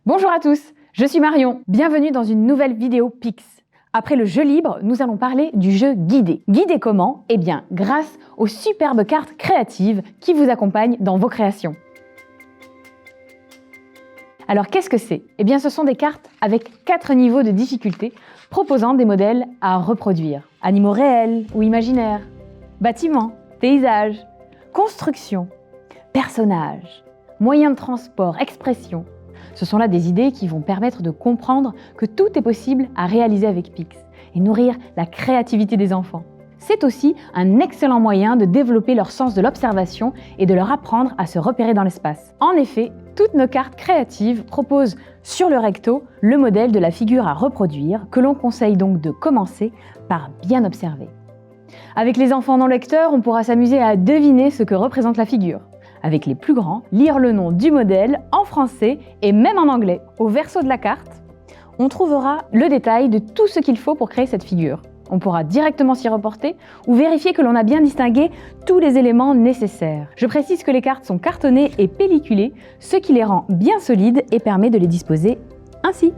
Bonjour à tous, je suis Marion, bienvenue dans une nouvelle vidéo Pix. Après le jeu libre, nous allons parler du jeu guidé. Guidé comment? Eh bien, grâce aux superbes cartes créatives qui vous accompagnent dans vos créations. Alors qu'est-ce que c'est? Eh bien, ce sont des cartes avec 4 niveaux de difficulté proposant des modèles à reproduire. Animaux réels ou imaginaires, bâtiments, paysages, construction, personnages, moyens de transport, expression. Ce sont là des idées qui vont permettre de comprendre que tout est possible à réaliser avec Pix et nourrir la créativité des enfants. C'est aussi un excellent moyen de développer leur sens de l'observation et de leur apprendre à se repérer dans l'espace. En effet, toutes nos cartes créatives proposent sur le recto le modèle de la figure à reproduire que l'on conseille donc de commencer par bien observer. Avec les enfants non lecteurs, on pourra s'amuser à deviner ce que représente la figure. Avec les plus grands, lire le nom du modèle en français et même en anglais. Au verso de la carte, on trouvera le détail de tout ce qu'il faut pour créer cette figure. On pourra directement s'y reporter ou vérifier que l'on a bien distingué tous les éléments nécessaires. Je précise que les cartes sont cartonnées et pelliculées, ce qui les rend bien solides et permet de les disposer ainsi.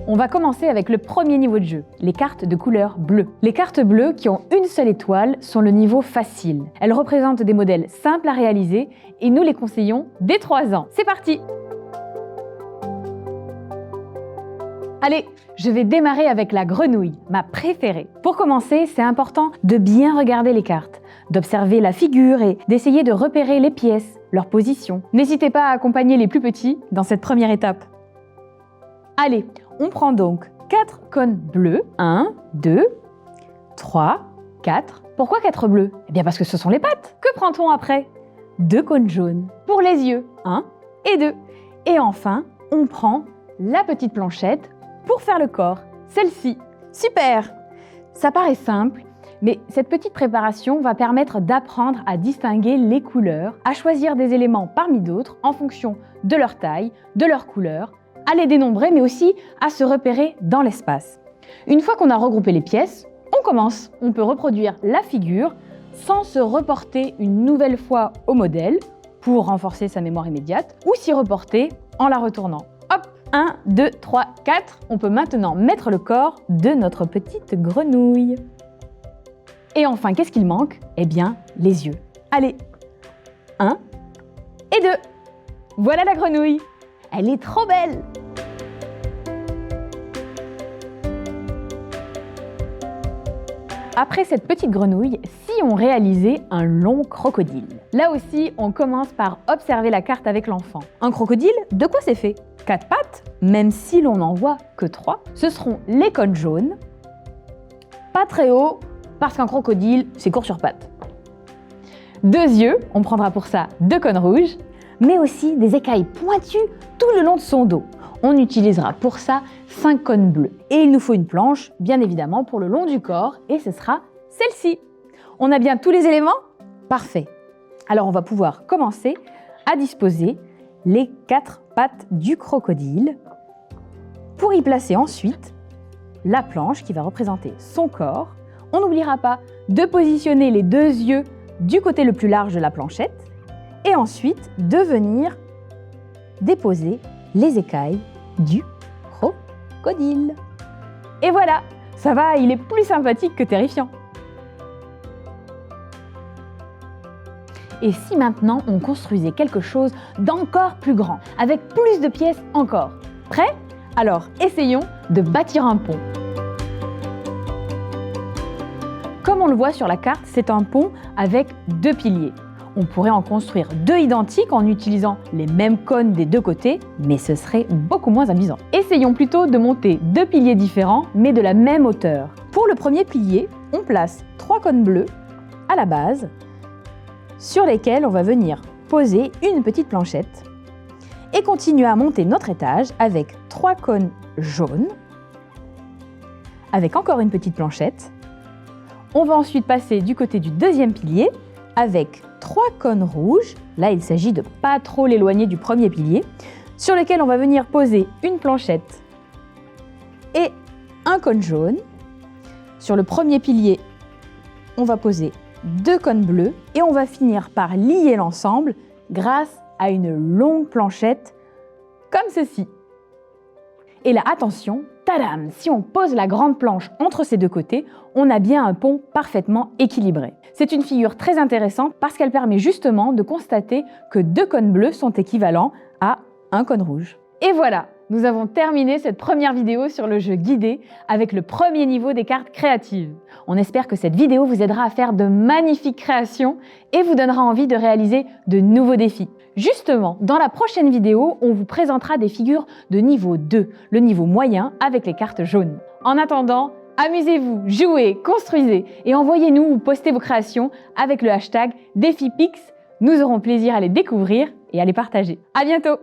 On va commencer avec le premier niveau de jeu, les cartes de couleur bleue. Les cartes bleues qui ont une seule étoile sont le niveau facile. Elles représentent des modèles simples à réaliser et nous les conseillons dès 3 ans. C'est parti! Allez, je vais démarrer avec la grenouille, ma préférée. Pour commencer, c'est important de bien regarder les cartes, d'observer la figure et d'essayer de repérer les pièces, leur position. N'hésitez pas à accompagner les plus petits dans cette première étape. Allez, on prend donc 4 cônes bleus. 1, 2, 3, 4. Pourquoi 4 bleus? Eh bien parce que ce sont les pattes. Que prend-on après? 2 cônes jaunes. Pour les yeux, 1 et 2. Et enfin, on prend la petite planchette pour faire le corps. Celle-ci. Super! Ça paraît simple, mais cette petite préparation va permettre d'apprendre à distinguer les couleurs, à choisir des éléments parmi d'autres en fonction de leur taille, de leur couleur, à les dénombrer, mais aussi à se repérer dans l'espace. Une fois qu'on a regroupé les pièces, on commence. On peut reproduire la figure sans se reporter une nouvelle fois au modèle pour renforcer sa mémoire immédiate ou s'y reporter en la retournant. Hop, 1, 2, 3, 4. On peut maintenant mettre le corps de notre petite grenouille. Et enfin, qu'est-ce qu'il manque? Eh bien, les yeux. Allez, 1 et 2. Voilà la grenouille. Elle est trop belle! Après cette petite grenouille, si on réalisait un long crocodile? Là aussi, on commence par observer la carte avec l'enfant. Un crocodile, de quoi c'est fait? 4 pattes, même si l'on n'en voit que 3. Ce seront les cônes jaunes. Pas très haut, parce qu'un crocodile, c'est court sur pattes. 2 yeux, on prendra pour ça 2 cônes rouges, mais aussi des écailles pointues tout le long de son dos. On utilisera pour ça 5 cônes bleus. Et il nous faut une planche, bien évidemment, pour le long du corps, et ce sera celle-ci. On a bien tous les éléments? Parfait. Alors on va pouvoir commencer à disposer les 4 pattes du crocodile pour y placer ensuite la planche qui va représenter son corps. On n'oubliera pas de positionner les 2 yeux du côté le plus large de la planchette et ensuite de venir déposer les écailles du crocodile. Et voilà, ça va, il est plus sympathique que terrifiant. Et si maintenant on construisait quelque chose d'encore plus grand, avec plus de pièces encore? Prêt? Alors essayons de bâtir un pont. Comme on le voit sur la carte, c'est un pont avec 2 piliers. On pourrait en construire 2 identiques en utilisant les mêmes cônes des 2 côtés, mais ce serait beaucoup moins amusant. Essayons plutôt de monter 2 piliers différents, mais de la même hauteur. Pour le premier pilier, on place 3 cônes bleus à la base, sur lesquels on va venir poser une petite planchette et continuer à monter notre étage avec 3 cônes jaunes, avec encore une petite planchette. On va ensuite passer du côté du deuxième pilier avec 3 cônes rouges. Là, il s'agit de pas trop l'éloigner du premier pilier, sur lequel on va venir poser une planchette et un cône jaune. Sur le premier pilier, on va poser 2 cônes bleus et on va finir par lier l'ensemble grâce à une longue planchette comme ceci. Et là, attention, tadam! Si on pose la grande planche entre ces deux côtés, on a bien un pont parfaitement équilibré. C'est une figure très intéressante parce qu'elle permet justement de constater que 2 cônes bleus sont équivalents à un cône rouge. Et voilà, nous avons terminé cette première vidéo sur le jeu guidé avec le premier niveau des cartes créatives. On espère que cette vidéo vous aidera à faire de magnifiques créations et vous donnera envie de réaliser de nouveaux défis. Justement, dans la prochaine vidéo, on vous présentera des figures de niveau 2, le niveau moyen avec les cartes jaunes. En attendant, amusez-vous, jouez, construisez et envoyez-nous ou postez vos créations avec le hashtag DéfiPix. Nous aurons plaisir à les découvrir et à les partager. À bientôt!